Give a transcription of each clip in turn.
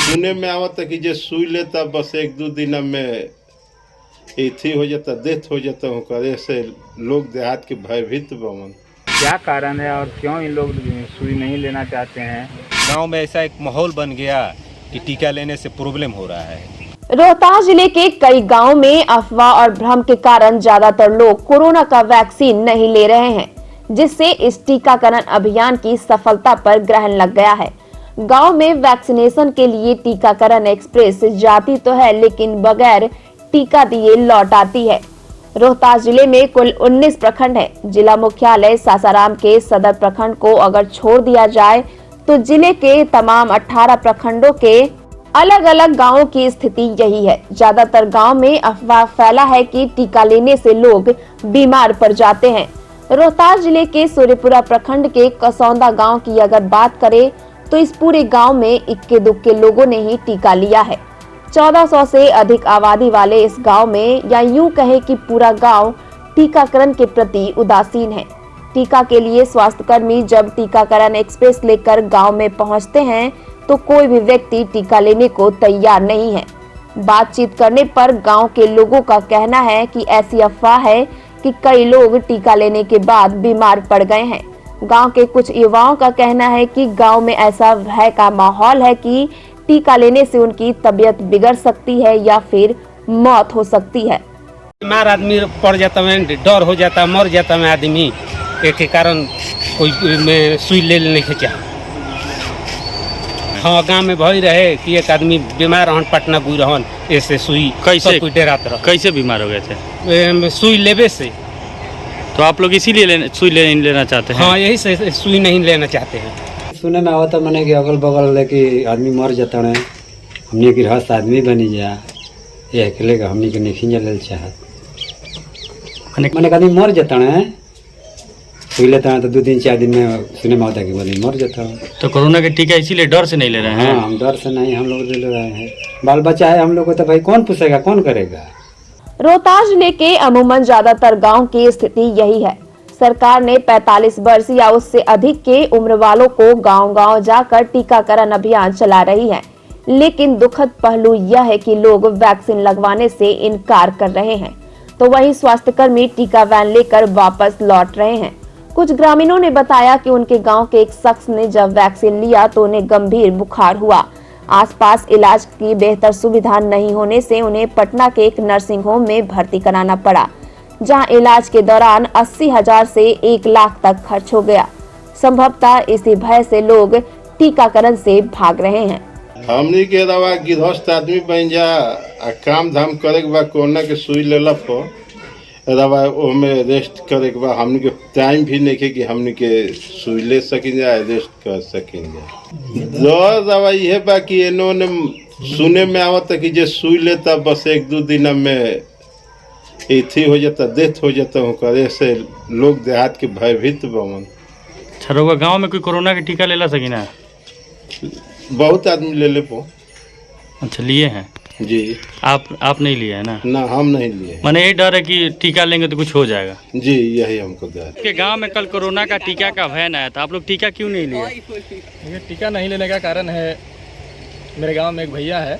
सुने में आवता कि जे सुई लेता बस एक दो दिन में एथी हो जाता, डेथ हो जाता हूँ करे से लोग देहात के भयभीत बवन। क्या कारण है और क्यों इन लोग सुई नहीं लेना चाहते हैं? गांव में ऐसा एक माहौल बन गया कि टीका लेने से प्रॉब्लम हो रहा है। रोहतास जिले के कई गांवों में अफवाह और भ्रम के कारण ज्यादातर लोग कोरोना का वैक्सीन नहीं ले रहे हैं, जिससे इस टीकाकरण अभियान की सफलता पर ग्रहण लग गया है। गांव में वैक्सीनेशन के लिए टीकाकरण एक्सप्रेस जाती तो है, लेकिन बगैर टीका दिए लौट आती है। रोहतास जिले में कुल 19 प्रखंड है। जिला मुख्यालय सासाराम के सदर प्रखंड को अगर छोड़ दिया जाए तो जिले के तमाम 18 प्रखंडों के अलग अलग गांवों की स्थिति यही है। ज्यादातर गांव में अफवाह फैला है कि टीका लेने से लोग बीमार पड़ जाते हैं। रोहतास जिले के सूर्यपुरा प्रखंड के कसौंदा गांव की अगर बात करें तो इस पूरे गांव में इक्के दुक्के लोगों ने ही टीका लिया है। 1400 से अधिक आबादी वाले इस गांव में, या यूं कहे कि पूरा गांव टीकाकरण के प्रति उदासीन है। टीका के लिए स्वास्थ्यकर्मी जब टीकाकरण एक्सप्रेस लेकर गांव में पहुंचते हैं तो कोई भी व्यक्ति टीका लेने को तैयार नहीं है। बातचीत करने पर गांव के लोगों का कहना है कि ऐसी अफवाह है कि कई लोग टीका लेने के बाद बीमार पड़ गए हैं। गांव के कुछ युवाओं का कहना है कि गांव में ऐसा भय का माहौल है कि टीका लेने से उनकी तबीयत बिगड़ सकती है या फिर मौत हो सकती है। बीमार आदमी पड़ जाता है, डर हो जाता है, मर जाता है आदमी के कारण कोई सुई ले लेने के चाह। हाँ, गाँव में भय रहे कि एक आदमी बीमार रहन, पटना गुई रहन, ऐसे सुई कैसे डेरात रह। कैसे बीमार हो गए थे? सुई लेवे से। तो आप लोग इसीलिए सुई लेना चाहते हैं? हाँ, यही से सुई नहीं लेना चाहते हैं। सुने में आवता मैंने कि अगल बगल लेके आदमी मर जाता है, हमने गृहस्थ आदमी बनी जा ये अकेले का हमने के नहीं ले चाहत मैंने आदमी मर जाता है, सुई लेता है तो 2-3-4 दिन में सुने में आवता कि आदमी मर जाता है। तो कोरोना के टीका इसीलिए डर से नहीं ले रहे हैं? हाँ, हम डर से नहीं, हम लोग ले रहे हैं। बाल बच्चा है हम लोग को, तो भाई कौन पूछेगा, कौन करेगा। रोहतास जिले के अमूमन ज्यादातर गांव की स्थिति यही है। सरकार ने 45 वर्ष या उससे अधिक के उम्र वालों को गांव-गांव जाकर टीकाकरण अभियान चला रही है, लेकिन दुखद पहलू यह है कि लोग वैक्सीन लगवाने से इनकार कर रहे हैं, तो वहीं स्वास्थ्यकर्मी टीका वैन लेकर वापस लौट रहे हैं। कुछ ग्रामीणों ने बताया कि उनके गांव के एक शख्स ने जब वैक्सीन लिया तो उन्हें गंभीर बुखार हुआ। आसपास इलाज की बेहतर सुविधा नहीं होने से उन्हें पटना के एक नर्सिंग होम में भर्ती कराना पड़ा, जहां इलाज के दौरान 80,000 से 1 लाख तक खर्च हो गया। संभवतः इसी भय से लोग टीकाकरण से भाग रहे हैं। हमनी के दवा गृहस्थ आदमी बन जा, काम धाम करे के बाद कोरोना के सुई लेला पर दवा ओमे रेस्ट करे के बाद हमनी के टाइम भी नहीं है कि हमनी के सुई ले सकिन जा, रेस्ट कर सकिन जा। दवा ये बा कि इन्होंने सुने में आवता कि जे सुई लेता बस एक दो दिन में एथी हो जाता, डेथ हो जाता हूँ करे से लोग देहात के भयभीत बवन। छरोगा गांव में कोई कोरोना का टीका लेला सकी ना? बहुत आदमी ले ले पो। अच्छा, लिए हैं जी। आप नहीं लिए है ना? ना, हम नहीं लिए। मैंने यही डर है कि टीका लेंगे तो कुछ हो जाएगा। जी, यही हमको डर। के गांव में कल कोरोना का टीका का भय आया था, आप लोग टीका क्यों नहीं लिए? ये टीका नहीं लेने का कारण है, मेरे गांव में एक भैया है,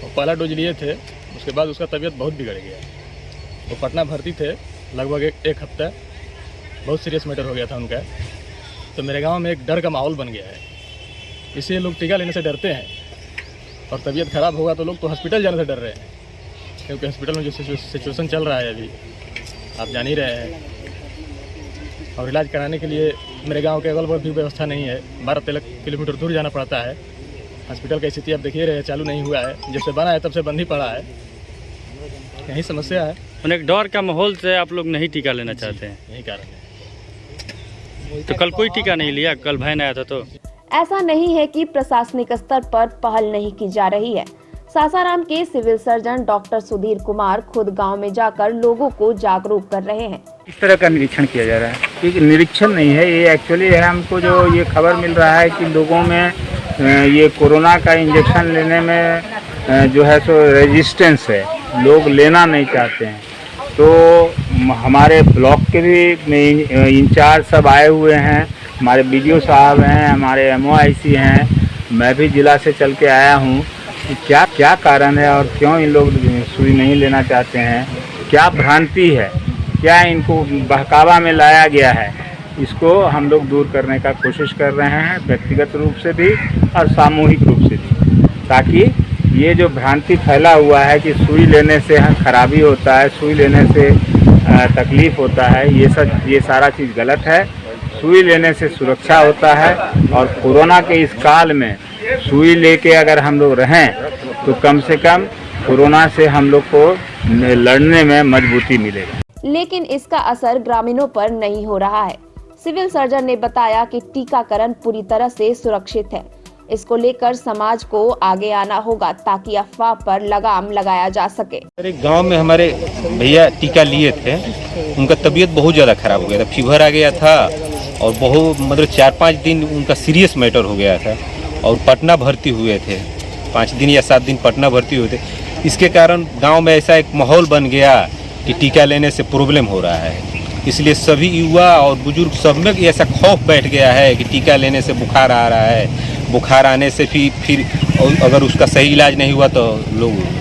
वो पहला डोज लिए थे, उसके बाद उसका तबीयत बहुत बिगड़ गया। वो पटना भर्ती थे लगभग एक हफ्ता, बहुत सीरियस मैटर हो गया था उनका। तो मेरे गांव में एक डर का माहौल बन गया है, इसलिए लोग टीका लेने से डरते हैं, और तबीयत खराब होगा तो लोग तो हॉस्पिटल जाने से डर रहे हैं, क्योंकि हॉस्पिटल में जो सिचुएशन चल रहा है अभी आप जान ही रहे हैं। और इलाज कराने के लिए मेरे गांव के अगल बगल भी व्यवस्था नहीं है, 12-13 किलोमीटर दूर जाना पड़ता है। हॉस्पिटल की स्थिति आप देखिए रहे, चालू नहीं हुआ है, जब से बना है तब से बंद ही पड़ा है, यही समस्या है। मैंने एक डर का माहौल से आप लोग नहीं टीका लेना चाहते हैं, यही कारण है। तो कल कोई टीका नहीं लिया? कल भय आया था तो? ऐसा नहीं है कि प्रशासनिक स्तर पर पहल नहीं की जा रही है। सासाराम के civil surgeon doctor Sudhir Kumar खुद गांव में जाकर लोगों को जागरूक कर रहे हैं। इस तरह का निरीक्षण किया जा रहा है? ये निरीक्षण नहीं है, ये एक्चुअली है, हमको जो ये खबर मिल रहा है कि लोगों में ये कोरोना का इंजेक्शन लेने में जो है सो रेजिस्टेंस है, लोग लेना नहीं चाहते हैं। तो हमारे ब्लॉक के भी इंचार्ज सब आए हुए हैं, हमारे BDO साहब हैं, हमारे MOIC हैं, मैं भी जिला से चल के आया हूँ कि क्या क्या कारण है और क्यों इन लोग सुई नहीं लेना चाहते हैं, क्या भ्रांति है, क्या इनको बहकावा में लाया गया है, इसको हम लोग दूर करने का कोशिश कर रहे हैं, व्यक्तिगत रूप से भी और सामूहिक रूप से भी, ताकि ये जो भ्रांति फैला हुआ है कि सुई लेने से खराबी होता है, सुई लेने से तकलीफ होता है, ये सारा चीज़ गलत है। सुई लेने से सुरक्षा होता है और कोरोना के इस काल में सुई लेके अगर हम लोग रहें तो कम से कम कोरोना से हम लोग को लड़ने में मजबूती मिलेगा। लेकिन इसका असर ग्रामीणों पर नहीं हो रहा है। सिविल सर्जन ने बताया कि टीकाकरण पूरी तरह से सुरक्षित है। इसको लेकर समाज को आगे आना होगा ताकि अफवाह पर लगाम लगाया जा सके। अरे गांव में हमारे भैया टीका लिए थे, उनका तबीयत बहुत ज़्यादा खराब हो गया था, फीवर आ गया था और बहुत मतलब 4-5 दिन उनका सीरियस मैटर हो गया था और पटना भर्ती हुए थे, 5 दिन या 7 दिन पटना भर्ती हुए थे। इसके कारण गांव में ऐसा एक माहौल बन गया कि टीका लेने से प्रॉब्लम हो रहा है, इसलिए सभी युवा और बुजुर्ग सब में ऐसा खौफ बैठ गया है कि टीका लेने से बुखार आ रहा है, बुखार आने से फिर अगर उसका सही इलाज नहीं हुआ तो लोग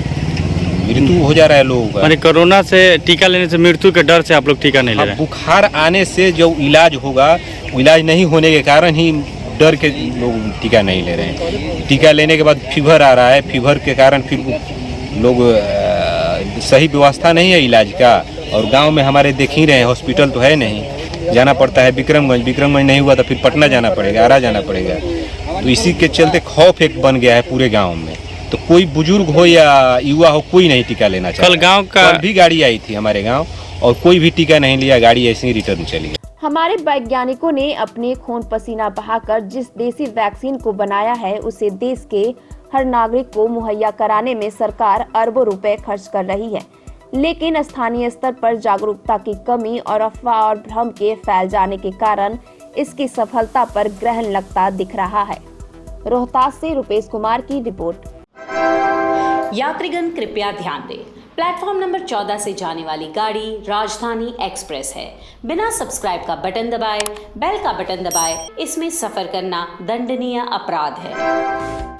मृत्यु हो जा रहा है लोगों का। माने कोरोना से टीका लेने से मृत्यु के डर से आप लोग टीका नहीं ले रहे हैं? बुखार आने से जो इलाज होगा, इलाज नहीं होने के कारण ही डर के लोग टीका नहीं ले रहे हैं। टीका लेने के बाद फीवर आ रहा है, फीवर के कारण फिर लोग सही व्यवस्था नहीं है इलाज का। और गांव में हमारे देख ही रहे हैं, हॉस्पिटल तो है नहीं, जाना पड़ता है विक्रमगंज नहीं हुआ तो फिर पटना जाना पड़ेगा, आरा जाना पड़ेगा। तो इसी के चलते खौफ एक बन गया है पूरे गांव में। तो कोई बुजुर्ग हो या युवा हो, कोई नहीं टीका लेना चाहता। कल गांव का भी गाड़ी आई थी हमारे गांव और कोई भी टीका नहीं लिया, गाड़ी ऐसे ही रिटर्न चली गई। हमारे वैज्ञानिकों ने अपने खून पसीना बहाकर जिस देसी वैक्सीन को बनाया है उसे देश के हर नागरिक को मुहैया कराने में सरकार अरबों रुपए खर्च कर रही है, लेकिन स्थानीय स्तर पर जागरूकता की कमी और अफवाह और भ्रम के फैल जाने के कारण इसकी सफलता पर ग्रहण लगता दिख रहा है। रोहतास से रुपेश कुमार की रिपोर्ट। यात्रीगण कृपया ध्यान दें, प्लेटफॉर्म नंबर 14 से जाने वाली गाड़ी राजधानी एक्सप्रेस है। बिना सब्सक्राइब का बटन दबाए, बेल का बटन दबाए, इसमें सफर करना दंडनीय अपराध है।